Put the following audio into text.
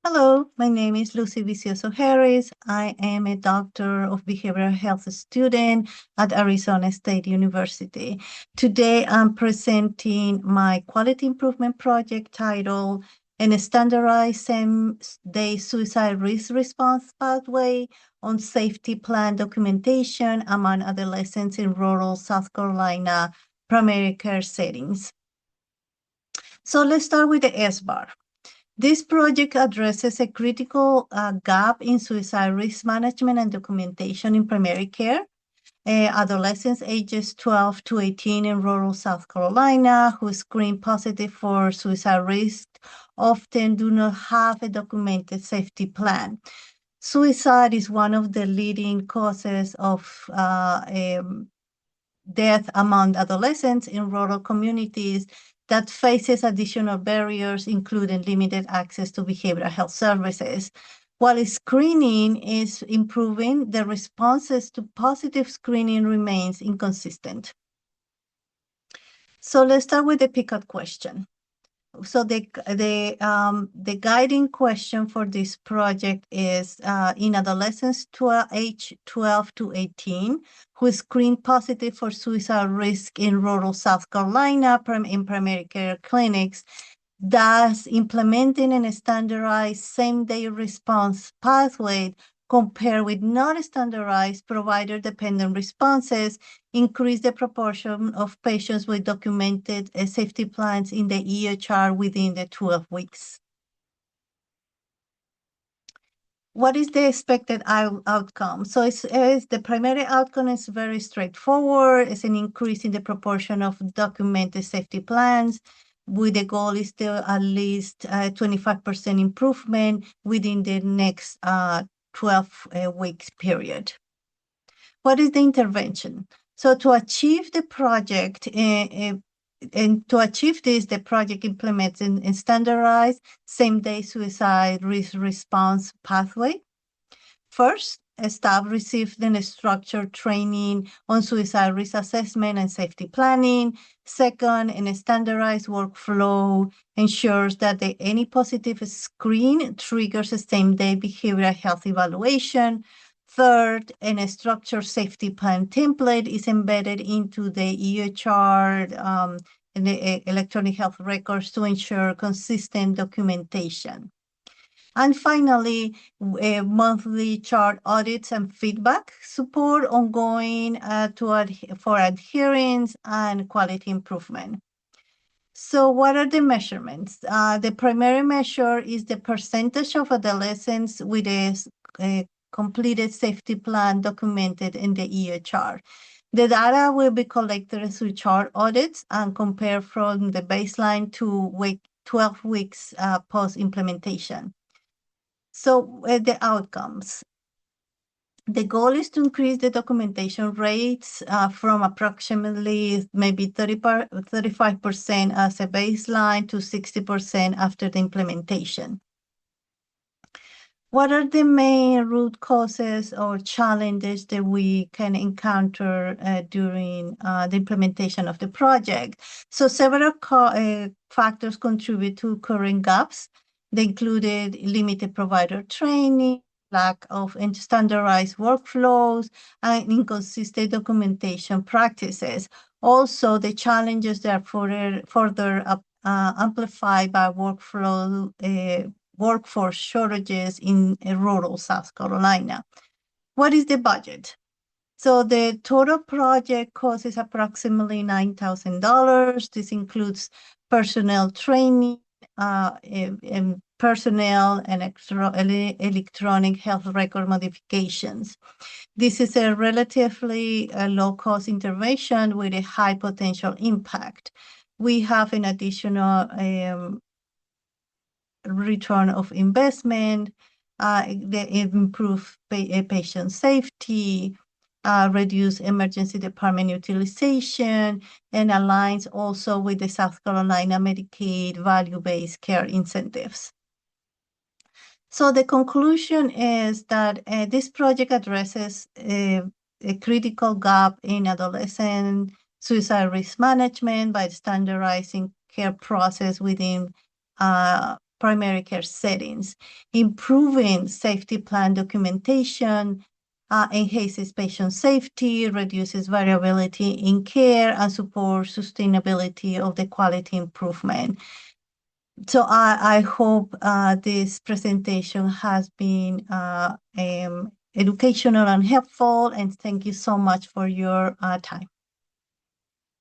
Hello, my name is Lucy Vicioso Harris. I am a doctor of behavioral health student at Arizona State University. Today, I'm presenting my quality improvement project titled "An Standardized Same-Day Suicide Risk Response Pathway on Safety Plan Documentation Among Adolescents in Rural South Carolina Primary Care Settings." So let's start with the SBAR. This project addresses a critical gap in suicide risk management and documentation in primary care. Adolescents ages 12 to 18 in rural South Carolina who screen positive for suicide risk often do not have a documented safety plan. Suicide is one of the leading causes of death among adolescents in rural communities that faces additional barriers, including limited access to behavioral health services. While screening is improving, the responses to positive screening remains inconsistent. So let's start with the pickup question. So the guiding question for this project is in adolescents age 12 to 18 who screen positive for suicide risk in rural South Carolina in primary care clinics, thus implementing a standardized same-day response pathway compared with non-standardized provider-dependent responses, increase the proportion of patients with documented safety plans in the EHR within the 12 weeks. What is the expected outcome? So the primary outcome is very straightforward. It's an increase in the proportion of documented safety plans, with the goal is to at least 25% improvement within the next 12 weeks period. What is the intervention? So to achieve the project, and to achieve this, the project implements a standardized same-day suicide risk response pathway. First, staff received a structured training on suicide risk assessment and safety planning. Second, a standardized workflow ensures that any positive screen triggers a same-day behavioral health evaluation. Third, a structured safety plan template is embedded into the EHR and the electronic health records to ensure consistent documentation. And finally, monthly chart audits and feedback support ongoing for adherence and quality improvement. So what are the measurements? The primary measure is the percentage of adolescents with a completed safety plan documented in the EHR. The data will be collected through chart audits and compared from the baseline to 12 weeks post-implementation. So the outcomes. The goal is to increase the documentation rates from approximately maybe 35% as a baseline to 60% after the implementation. What are the main root causes or challenges that we can encounter during the implementation of the project? So several factors contribute to current gaps. They included limited provider training, lack of standardized workflows, and inconsistent documentation practices. Also, the challenges that are further amplified by workforce shortages in rural South Carolina. What is the budget? So the total project cost is approximately $9,000. This includes personnel training, personnel and electronic health record modifications. This is a relatively low-cost intervention with a high potential impact. We have an additional return of investment, improve patient safety, reduce emergency department utilization, and aligns also with the South Carolina Medicaid value-based care incentives. So the conclusion is that this project addresses a critical gap in adolescent suicide risk management by standardizing care process within primary care settings, improving safety plan documentation, enhances patient safety, reduces variability in care, and supports sustainability of the quality improvement. So I hope this presentation has been educational and helpful, and thank you so much for your time.